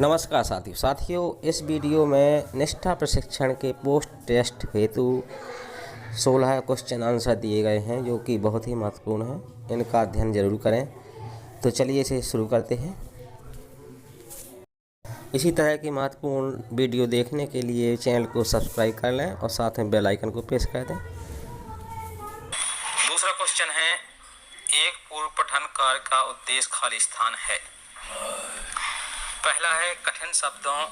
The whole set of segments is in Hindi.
नमस्कार साथियों, इस वीडियो में निष्ठा प्रशिक्षण के पोस्ट टेस्ट हेतु 16 क्वेश्चन आंसर दिए गए हैं जो कि बहुत ही महत्वपूर्ण हैं। इनका अध्ययन जरूर करें। तो चलिए इसे शुरू करते हैं। इसी तरह की महत्वपूर्ण वीडियो देखने के लिए चैनल को सब्सक्राइब कर लें और साथ में बेल आइकन को प्रेस कर दें। दूसरा क्वेश्चन है, एक पूर्व पठन कार्य का उद्देश्य खाली स्थान है। पहला है, कठिन शब्दों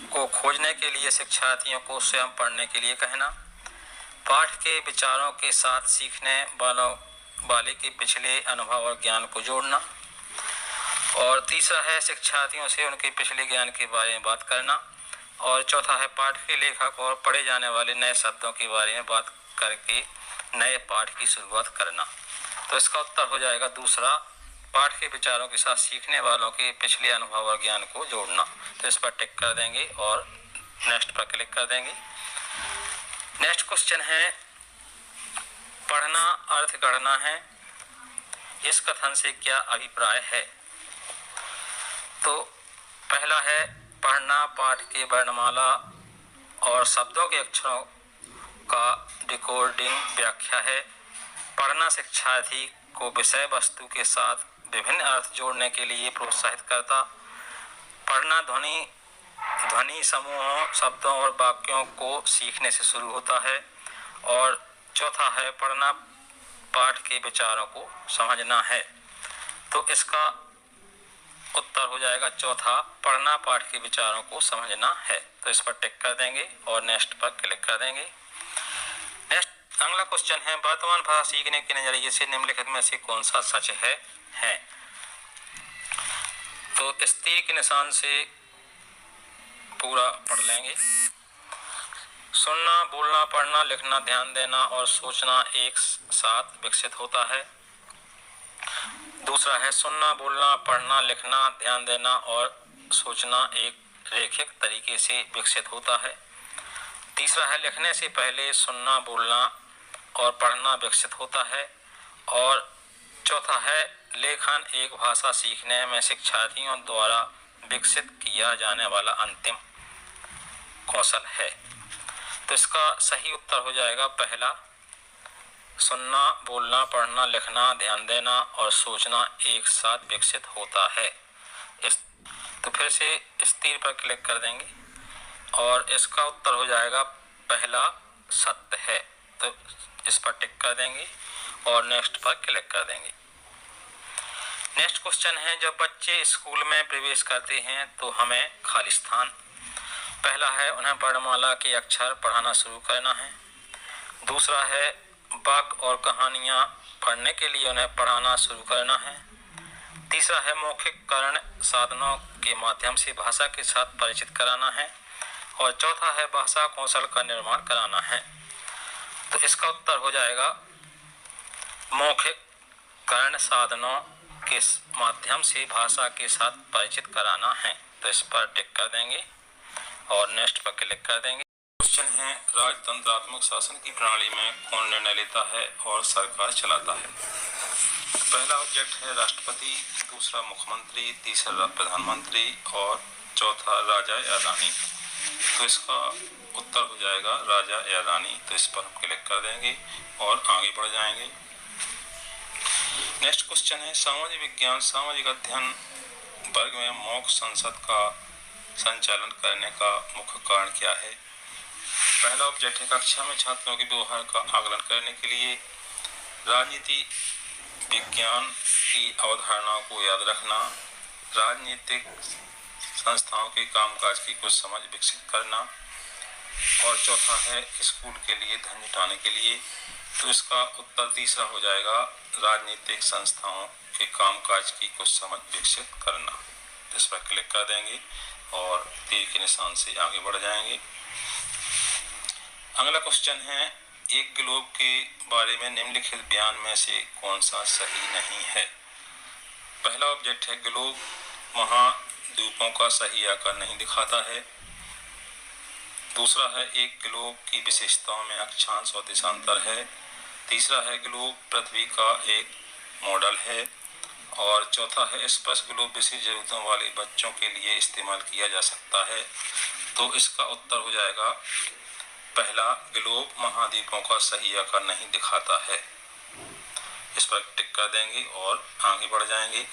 को खोजने के लिए शिक्षार्थियों को स्वयं पढ़ने के लिए कहना। पाठ के विचारों के साथ सीखने वाले के पिछले अनुभव और ज्ञान को जोड़ना। और तीसरा है, शिक्षार्थियों से उनके पिछले ज्ञान के बारे में बात करना। और चौथा है, पाठ के लेखक और पढ़े जाने वाले नए शब्दों के बारे में बात करके नए पाठ की शुरुआत करना। तो इसका उत्तर हो जाएगा दूसरा, पाठ के विचारों के साथ सीखने वालों के पिछले अनुभव और ज्ञान को जोड़ना। तो इस पर टिक कर देंगे और नेक्स्ट पर क्लिक कर देंगे। नेक्स्ट क्वेश्चन है, पढ़ना अर्थ गढ़ना है, इस कथन से क्या अभिप्राय है। तो पहला है, पढ़ना पाठ के वर्णमाला और शब्दों के अक्षरों का डिकोडिंग व्याख्या है। पढ़ना शिक्षार्थी को विषय वस्तु के साथ विभिन्न अर्थ जोड़ने के लिए प्रोत्साहित करता। पढ़ना ध्वनि समूहों, शब्दों और वाक्यों को सीखने से शुरू होता है। और चौथा है, पढ़ना पाठ के विचारों को समझना है। तो इसका उत्तर हो जाएगा चौथा, पढ़ना पाठ के विचारों को समझना है। तो इस पर टिक कर देंगे और नेक्स्ट पर क्लिक कर देंगे। नेक्स्ट अगला क्वेश्चन है, वर्तमान भाषा सीखने के नजरिए से निम्नलिखित में से कौन सा सच है। तो इस तीर के निशान से पूरा पढ़ लेंगे। सुनना, बोलना, पढ़ना, लिखना, ध्यान देना और सोचना एक साथ विकसित होता है। दूसरा है, सुनना, बोलना, पढ़ना, लिखना, ध्यान देना और सोचना एक रैखिक तरीके से विकसित होता है। तीसरा है, लिखने से पहले सुनना, बोलना और पढ़ना विकसित होता है। और चौथा है, लेखन एक भाषा सीखने में शिक्षार्थियों द्वारा विकसित किया जाने वाला अंतिम कौशल है। तो इसका सही उत्तर हो जाएगा पहला, सुनना, बोलना, पढ़ना, लिखना, ध्यान देना और सोचना एक साथ विकसित होता है। तो फिर से इस तीर पर क्लिक कर देंगे और इसका उत्तर हो जाएगा पहला सत्य है। तो इस पर टिक कर देंगे और नेक्स्ट पर क्लिक कर देंगे। नेक्स्ट क्वेश्चन है, जब बच्चे स्कूल में प्रवेश करते हैं तो हमें खाली स्थान। पहला है, उन्हें वर्णमाला के अक्षर पढ़ाना शुरू करना है। दूसरा है, वाक्य और कहानियां पढ़ने के लिए उन्हें पढ़ाना शुरू करना है। तीसरा है, मौखिककरण साधनों के माध्यम से भाषा के साथ परिचित कराना है। और चौथा है, भाषा कौशल का निर्माण कराना है। तो इसका उत्तर हो जाएगा मौखिककरण साधनों के माध्यम से भाषा के साथ परिचित कराना है। तो इस पर टिक कर देंगे और नेक्स्ट पर क्लिक कर देंगे। क्वेश्चन है, राजतंत्रात्मक शासन की प्रणाली में कौन निर्णय लेता है और सरकार चलाता है। पहला ऑब्जेक्ट है राष्ट्रपति, दूसरा मुख्यमंत्री, तीसरा प्रधानमंत्री और चौथा राजा या रानी। तो इसका उत्तर हो जाएगा राजा या रानी। तो इस पर हम क्लिक कर देंगे और आगे बढ़ जाएंगे। नेक्स्ट क्वेश्चन है, सामाजिक विज्ञान सामाजिक अध्ययन वर्ग में मॉक संसद का संचालन करने का मुख्य कारण क्या है। पहला ऑब्जेक्ट है, कक्षा में छात्रों के व्यवहार का आकलन करने के लिए राजनीति विज्ञान की अवधारणाओं को याद रखना, राजनीतिक संस्थाओं के कामकाज की कुछ समझ विकसित करना। और चौथा है, स्कूल के लिए धन जुटाने के लिए। तो इसका उत्तर तीसरा हो जाएगा, राजनीतिक संस्थाओं के कामकाज की कुछ समझ विकसित करना। इस पर क्लिक कर देंगे और तीर के निशान से आगे बढ़ जाएंगे। अगला क्वेश्चन है, एक ग्लोब के बारे में निम्नलिखित बयान में से कौन सा सही नहीं है। पहला ऑब्जेक्ट है, ग्लोब महाद्वीपों का सही आकार नहीं दिखाता है। दूसरा है, एक ग्लोब की विशेषताओं में अक्षांश और देशांतर है। तीसरा है, ग्लोब पृथ्वी का एक मॉडल है। और चौथा है स्पर्श ग्लोब विशेष जरूरतों वाले बच्चों के लिए इस्तेमाल किया जा सकता है। तो इसका उत्तर हो जाएगा पहला, ग्लोब महाद्वीपों का सही आकार नहीं दिखाता है। इस पर टिक कर देंगे और आगे बढ़ जाएंगे।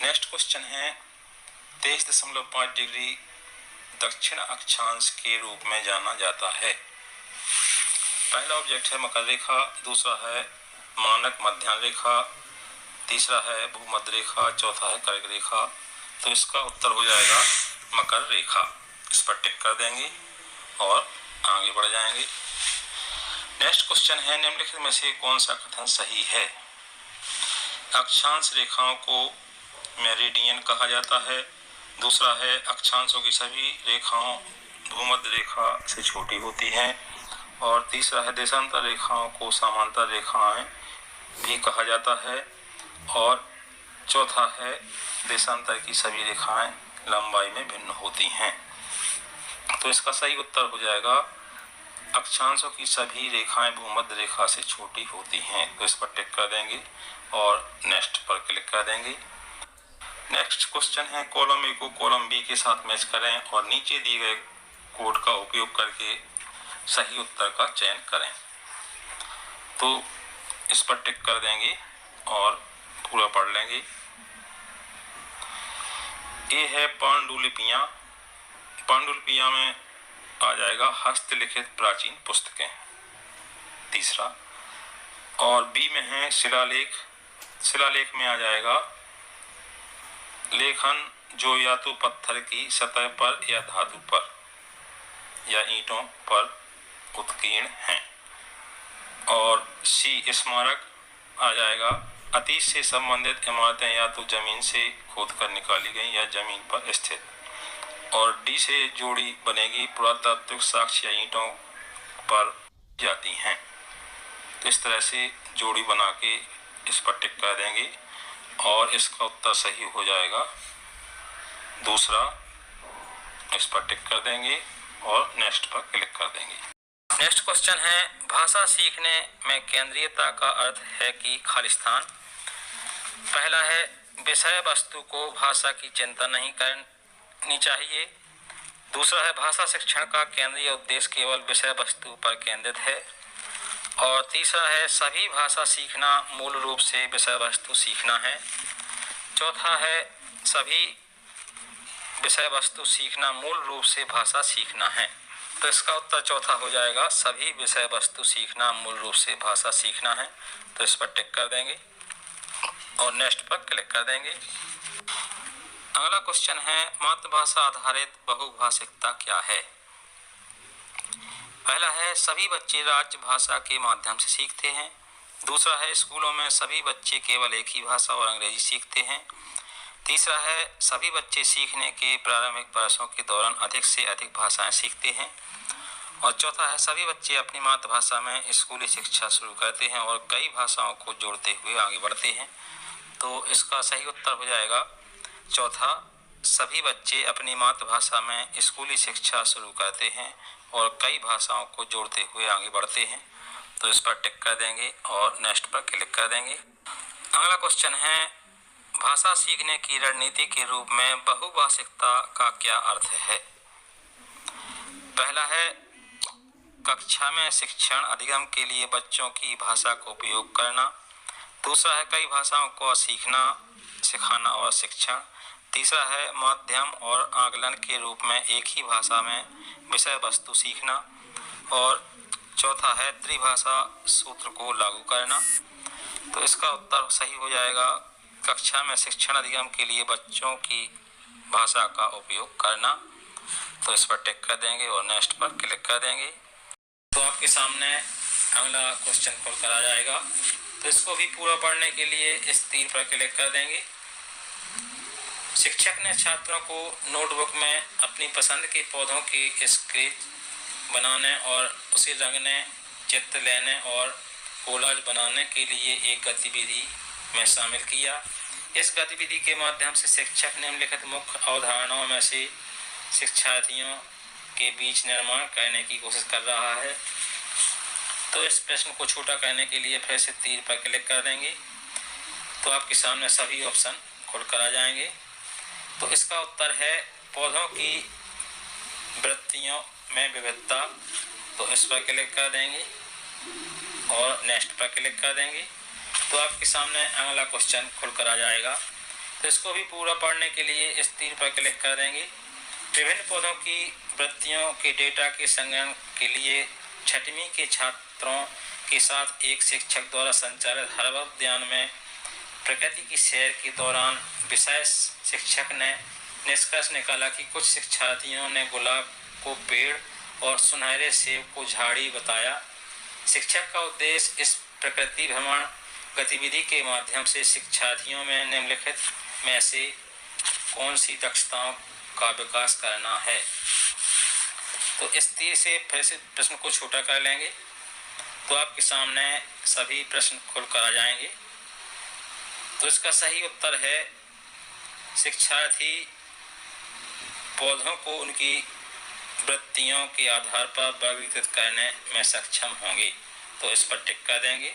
नेक्स्ट क्वेश्चन है 23.5 डिग्री दक्षिण अक्षांश के रूप में जाना जाता है। पहला ऑब्जेक्ट है मकर रेखा, दूसरा है मानक मध्याह्न रेखा, तीसरा है भूमध्य रेखा, चौथा है कर्क रेखा। तो इसका उत्तर हो जाएगा मकर रेखा। इस पर टिक कर देंगे और आगे बढ़ जाएंगे। नेक्स्ट क्वेश्चन है निम्नलिखित में से कौन सा कथन सही है? अक्षांश रेखाओं को मेरिडियन कहा जाता है, दूसरा है अक्षांशों की सभी रेखाओं भूमध्य रेखा से छोटी होती हैं, और तीसरा है देशांतर रेखाओं को समांतर रेखाएं भी कहा जाता है, और चौथा है देशांतर की सभी रेखाएं लंबाई में भिन्न होती हैं। तो इसका सही उत्तर हो जाएगा अक्षांशों की सभी रेखाएं भूमध्य रेखा से छोटी होती हैं। तो इस पर टिक कर देंगे और नेक्स्ट पर क्लिक कर देंगे। नेक्स्ट क्वेश्चन है कॉलम ए को कॉलम बी के साथ मैच करें और नीचे दिए गए कोड का उपयोग करके सही उत्तर का चयन करें। तो इस पर टिक कर देंगे और पूरा पढ़ लेंगे। ये है पांडुलिपियां। पांडुलिपियां में आ जाएगा हस्तलिखित प्राचीन पुस्तकें, तीसरा। और बी में है शिलालेख। शिलालेख में आ जाएगा लेखन जो या तो पत्थर की सतह पर या धातु पर या ईंटों पर उत्कीर्ण हैं। और सी स्मारक आ जाएगा अतीत से संबंधित इमारतें या तो जमीन से खोदकर निकाली गई या जमीन पर स्थित। और डी से जोड़ी बनेगी पुरातात्विक साक्ष्य या ईंटों पर जाती हैं। तो इस तरह से जोड़ी बना के इस पर टिक कर देंगे और इसका उत्तर सही हो जाएगा दूसरा। इस पर टिक कर देंगे और नेक्स्ट पर क्लिक कर देंगे। नेक्स्ट क्वेश्चन है भाषा सीखने में केंद्रीयता का अर्थ है कि खालिस्तान। पहला है विषय वस्तु को भाषा की चिंता नहीं करनी चाहिए, दूसरा है भाषा शिक्षण का केंद्रीय उद्देश्य केवल विषय वस्तु पर केंद्रित है, और तीसरा है सभी भाषा सीखना मूल रूप से विषय वस्तु सीखना है, चौथा है सभी विषय वस्तु सीखना मूल रूप से भाषा सीखना है। तो इसका उत्तर चौथा हो जाएगा सभी विषय वस्तु सीखना मूल रूप से भाषा सीखना है। तो इस पर टिक कर देंगे और नेक्स्ट पर क्लिक कर देंगे। अगला क्वेश्चन है मातृभाषा आधारित बहुभाषिकता क्या है? पहला है सभी बच्चे राजभाषा के माध्यम से सीखते हैं, दूसरा है स्कूलों में सभी बच्चे केवल एक ही भाषा और अंग्रेजी सीखते हैं, तीसरा है सभी बच्चे सीखने के प्रारंभिक वर्षों के दौरान अधिक से अधिक भाषाएं सीखते हैं, और चौथा है सभी बच्चे अपनी मातृभाषा में स्कूली शिक्षा शुरू करते हैं और कई भाषाओं को जोड़ते हुए आगे बढ़ते हैं। तो इसका सही उत्तर हो जाएगा चौथा, सभी बच्चे अपनी मातृभाषा में स्कूली शिक्षा शुरू करते हैं और कई भाषाओं को जोड़ते हुए आगे बढ़ते हैं। तो इस पर टिक कर देंगे और नेक्स्ट पर क्लिक कर देंगे। अगला क्वेश्चन है भाषा सीखने की रणनीति के रूप में बहुभाषिकता का क्या अर्थ है? पहला है कक्षा में शिक्षण अधिगम के लिए बच्चों की भाषा का उपयोग करना, दूसरा है कई भाषाओं को सीखना सिखाना और शिक्षण, तीसरा है माध्यम और आकलन के रूप में एक ही भाषा में विषय वस्तु सीखना, और चौथा है त्रिभाषा सूत्र को लागू करना। तो इसका उत्तर सही हो जाएगा कक्षा में शिक्षण अधिगम के लिए बच्चों की भाषा का उपयोग करना। तो इस पर टिक कर देंगे और नेक्स्ट पर क्लिक कर देंगे। तो आपके सामने अगला क्वेश्चन खोल कर आ जाएगा। तो इसको भी पूरा पढ़ने के लिए इस तीर पर क्लिक कर देंगे। शिक्षक ने छात्रों को नोटबुक में अपनी पसंद के पौधों की स्केच बनाने और उसे रंगने, चित्र लेने और कोलाज बनाने के लिए एक गतिविधि में शामिल किया। इस गतिविधि के माध्यम से शिक्षक निम्नलिखित मुख्य अवधारणाओं में से शिक्षार्थियों के बीच निर्माण करने की कोशिश कर रहा है। तो इस प्रश्न को छोटा करने के लिए फिर से तीर पर क्लिक कर देंगे। तो आपके सामने सभी ऑप्शन खुलकर आ जाएंगे। तो इसका उत्तर है पौधों की वृत्तियों में विविधता। तो इस पर क्लिक कर देंगे और नेक्स्ट पर क्लिक कर देंगे। तो आपके सामने अगला क्वेश्चन खुलकर आ जाएगा। तो इसको भी पूरा पढ़ने के लिए इस तीर पर क्लिक कर देंगे। विभिन्न पौधों की वृत्तियों के डेटा के संग्रहण के लिए 6वीं के छात्रों के साथ एक शिक्षक द्वारा संचालित हर्बल उद्यान में प्रकृति की सैर के दौरान विषय शिक्षक ने निष्कर्ष निकाला कि कुछ शिक्षार्थियों ने गुलाब को पेड़ और सुनहरे सेब को झाड़ी बताया। शिक्षक का उद्देश्य इस प्रकृति भ्रमण गतिविधि के माध्यम से शिक्षार्थियों में निम्नलिखित में से कौन सी दक्षताओं का विकास करना है। तो इस तीर से फिर से प्रश्न को छोटा कर लेंगे तो आपके सामने सभी प्रश्न खुलकर आ जाएंगे। तो इसका सही उत्तर है शिक्षार्थी पौधों को उनकी वृत्तियों के आधार पर वर्गीकृत करने में सक्षम होंगे। तो इस पर टिक कर देंगे।